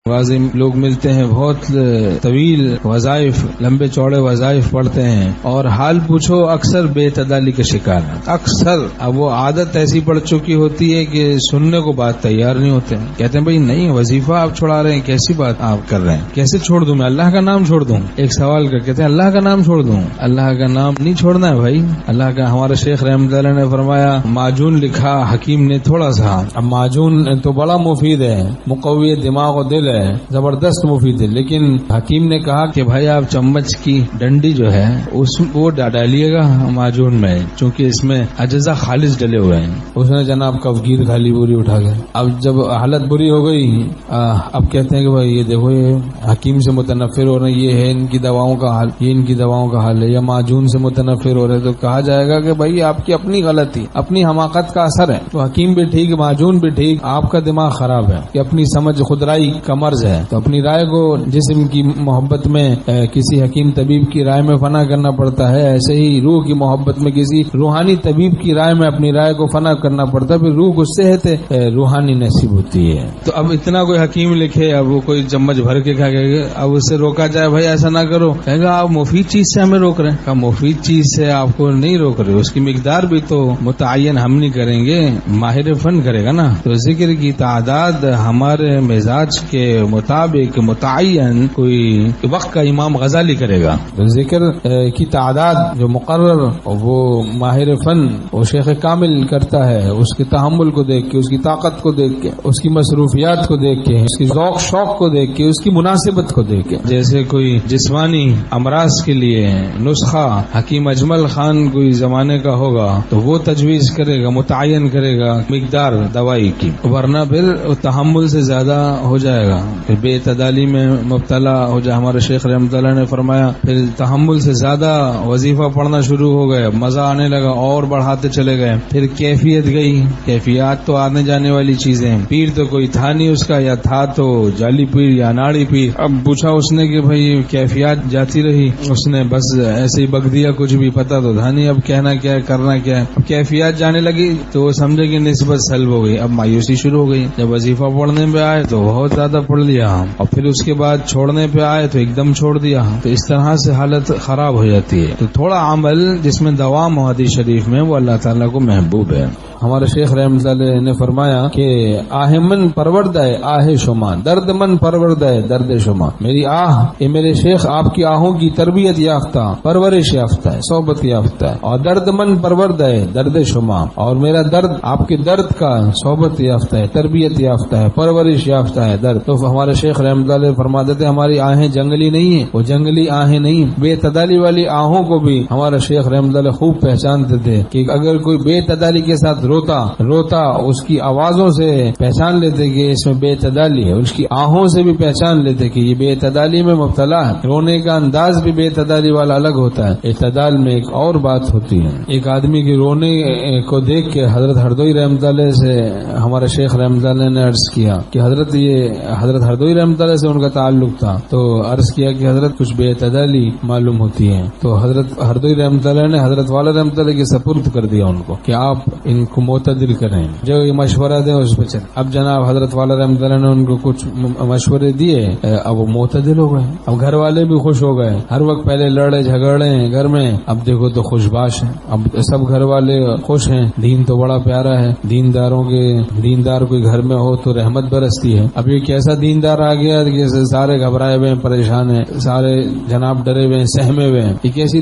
بعض لوگ ملتے ہیں بہت طویل وظائف، لمبے چوڑے وظائف پڑھتے ہیں، اور حال پوچھو اکثر بے اعتدالی کا شکار ہیں، اکثر۔ اب وہ عادت ایسی پڑ چکی ہوتی ہے کہ سننے کو بات تیار نہیں ہوتے ہیں، کہتے ہیں بھائی نہیں وظیفہ آپ چھوڑا رہے ہیں، کیسی بات آپ کر رہے ہیں، کیسے چھوڑ دوں میں، اللہ کا نام چھوڑ دوں؟ ایک سوال کر کہتے ہیں اللہ کا نام چھوڑ دوں؟ اللہ کا نام نہیں چھوڑنا ہے بھائی، اللہ کا۔ ہمارے شیخ رحمۃ اللہ نے فرمایا معجون لکھا حکیم نے تھوڑا سا، اب معجون تو بڑا مفید ہے، مقوی دماغ و دل ہے، زبردست مفید ہے، لیکن حکیم نے کہا کہ بھائی آپ چمچ کی ڈنڈی جو ہے وہ ڈالیے گا معجون میں، چونکہ اس میں اجزا خالص ڈلے ہوئے ہیں۔ اس نے جناب کفگیر کھالی بوری اٹھا گئے۔ اب جب حالت بری ہو گئی، اب کہتے ہیں کہ بھائی یہ دیکھو یہ حکیم سے متنفر ہو رہے ہیں، یہ ہے ان کی دواؤں کا حال، یہ ان کی دواؤں کا حال ہے، یا معجون سے متنفر ہو رہے، تو کہا جائے گا کہ بھائی آپ کی اپنی غلطی، اپنی حماقت کا اثر ہے۔ تو حکیم بھی ٹھیک، معجون بھی ٹھیک، آپ کا دماغ خراب ہے، کہ اپنی سمجھ خودرائی کا مرض ہے۔ تو اپنی رائے کو جسم کی محبت میں کسی حکیم طبیب کی رائے میں فنا کرنا پڑتا ہے، ایسے ہی روح کی محبت میں کسی روحانی طبیب کی رائے میں اپنی رائے کو فنا کرنا پڑتا ہے، پھر روح کو صحت روحانی نصیب ہوتی ہے۔ تو اب اتنا کوئی حکیم لکھے، اب وہ کوئی چمچ بھر کے کھا گئے، اب اس سے روکا جائے بھائی ایسا نہ کرو، کہے گا آپ مفید چیز سے ہمیں روک رہے ہیں۔ کہا مفید چیز سے آپ کو نہیں روک رہے، اس کی مقدار بھی تو متعین ہم نہیں کریں گے، ماہر فن کرے گا نا۔ تو ذکر کی تعداد ہمارے مزاج کے مطابق متعین کوئی وقت کا امام غزالی کرے گا، تو ذکر کی تعداد جو مقرر وہ ماہر فن وہ شیخ کامل کرتا ہے، اس کے تحمل کو دیکھ کے، اس کی طاقت کو دیکھ کے، اس کی مصروفیات کو دیکھ کے، اس کی ذوق شوق کو دیکھ کے، اس کی مناسبت کو دیکھ کے۔ جیسے کوئی جسمانی امراض کے لیے نسخہ حکیم اجمل خان کوئی زمانے کا ہوگا تو وہ تجویز کرے گا، متعین کرے گا مقدار دوائی کی، ورنہ پھر تحمل سے زیادہ ہو جائے گا، پھر بے اعتدالی میں مبتلا ہو جائے۔ ہمارے شیخ رحمۃ اللہ نے فرمایا پھر تحمل سے زیادہ وظیفہ پڑھنا شروع ہو گئے، مزہ آنے لگا اور بڑھاتے چلے گئے، پھر کیفیت گئی۔ کیفیات تو آنے جانے والی چیزیں، پیر تو کوئی تھا نہیں اس کا، یا تھا تو جعلی پیر یا اناڑی پیر۔ اب پوچھا اس نے کہ بھائی کیفیات جاتی رہی، اس نے بس ایسے ہی بک دیا، کچھ بھی پتا تو تھا نہیں اب کہنا کیا ہے کرنا کیا ہے۔ اب کیفیات جانے لگی تو وہ سمجھے کہ نسبت سلب ہو گئی، اب مایوسی شروع ہو گئی۔ جب وظیفہ پڑھنے پہ آئے تو بہت زیادہ پڑھ لیا، اور پھر اس کے بعد چھوڑنے پہ آئے تو ایک دم چھوڑ دیا، تو اس طرح سے حالت خراب ہو جاتی ہے۔ تو تھوڑا عمل جس میں دوام ہو حدیث شریف میں وہ اللہ تعالیٰ کو محبوب ہے۔ ہمارے شیخ رحمۃ اللہ نے فرمایا کہ آہ من پرورد ہے آہ شما، درد من پرورد ہے درد شما۔ میری آہ، یہ میرے شیخ آپ کی آہوں کی تربیت یافتہ، پرورش یافتہ ہے، صحبت یافتہ ہے، اور درد من پرورد ہے درد شما، اور میرا درد آپ کے درد کا صحبت یافتہ ہے، تربیت یافتہ ہے، پرورش یافتہ ہے درد۔ تو ہمارے شیخ رحمۃ اللہ فرما دیتے ہماری آہیں جنگلی نہیں ہیں، وہ جنگلی آہیں نہیں، بے اعتدالی والی آہوں کو بھی ہمارا شیخ رحمۃ اللہ خوب پہچانتے تھے، کہ اگر کوئی بے اعتدالی کے ساتھ روتا اس کی آوازوں سے پہچان لیتے کہ اس میں بے اعتدالی ہے، اس کی آہوں سے بھی پہچان لیتے کہ یہ بے اعتدالی میں مبتلا ہے۔ رونے کا انداز بھی بے اعتدالی والا الگ ہوتا ہے، اعتدال میں ایک اور بات ہوتی ہے۔ ایک آدمی کے رونے کو دیکھ کے حضرت ہردوئی رحمۃ اللہ سے ہمارے شیخ رحمۃ اللہ نے عرض کیا کہ حضرت ہردوئی رحمۃ اللہ سے ان کا تعلق تھا، تو عرض کیا کہ حضرت کچھ بے اعتدالی معلوم ہوتی ہے، تو حضرت ہردوئی رحمۃ اللہ نے حضرت والا رحمۃ اللہ کے سپرد کر دیا ان کو کہ آپ ان کو معتدل کریں، جو یہ مشورہ دیں اس پہ چلیں۔ اب جناب حضرت والا رحمۃ اللہ نے ان کو کچھ مشورے دیے، اب وہ معتدل ہو گئے، اب گھر والے بھی خوش ہو گئے۔ ہر وقت پہلے لڑے جھگڑے ہیں گھر میں، اب دیکھو تو خوش باش ہیں، اب سب گھر والے خوش ہیں، دین تو بڑا پیارا ہے، دیندار کوئی گھر میں ہو تو رحمت برستی ہے۔ اب یہ کیسا دیندار آ گیا کہ سارے گھبرائے ہوئے ہیں، پریشان ہیں، سارے جناب ڈرے ہوئے ہیں، سہمے ہوئے ہیں۔ یہ کیسی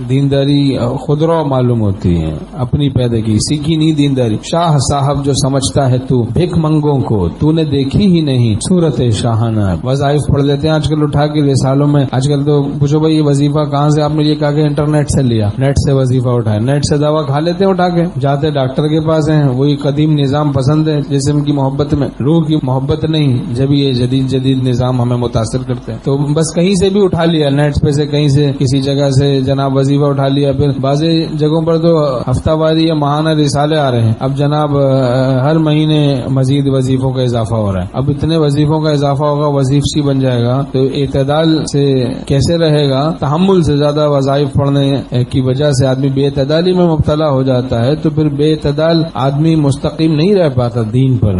دینداری خودرو معلوم ہوتی ہے، اپنی پیدا کی، سیکھی نہیں دینداری۔ شاہ صاحب جو سمجھتا ہے تو بھیک منگوں کو تو نے دیکھی ہی نہیں صورت شاہانہ۔ وظائف پڑھ لیتے ہیں آج کل اٹھا کے رسالوں میں، آج کل تو پوچھو بھائی یہ وظیفہ کہاں سے، آپ نے یہ کہا کہ انٹرنیٹ سے لیا، نیٹ سے وظیفہ اٹھایا، نیٹ سے دوا کھا لیتے ہیں اٹھا کے، جاتے ڈاکٹر کے پاس ہیں، وہی قدیم نظام پسند ہے، جسم کی محبت میں روح کی محبت نہیں، جب یہ جدید نظام ہمیں متاثر کرتے ہیں تو بس کہیں سے بھی اٹھا لیا، نیٹ پہ سے کہیں سے کسی جگہ سے جناب وظیفہ اٹھا لیا۔ پھر بعض جگہوں پر تو ہفتہ واری یا ماہانہ رسالے آ رہے ہیں، اب جناب ہر مہینے مزید وظیفوں کا اضافہ ہو رہا ہے، اب اتنے وظیفوں کا اضافہ ہوگا، وظیف سی بن جائے گا، تو اعتدال سے کیسے رہے گا؟ تحمل سے زیادہ وظائف پڑھنے کی وجہ سے آدمی بے اعتدالی میں مبتلا ہو جاتا ہے، تو پھر بے اعتدال آدمی مستقیم نہیں رہ پاتا دین پر۔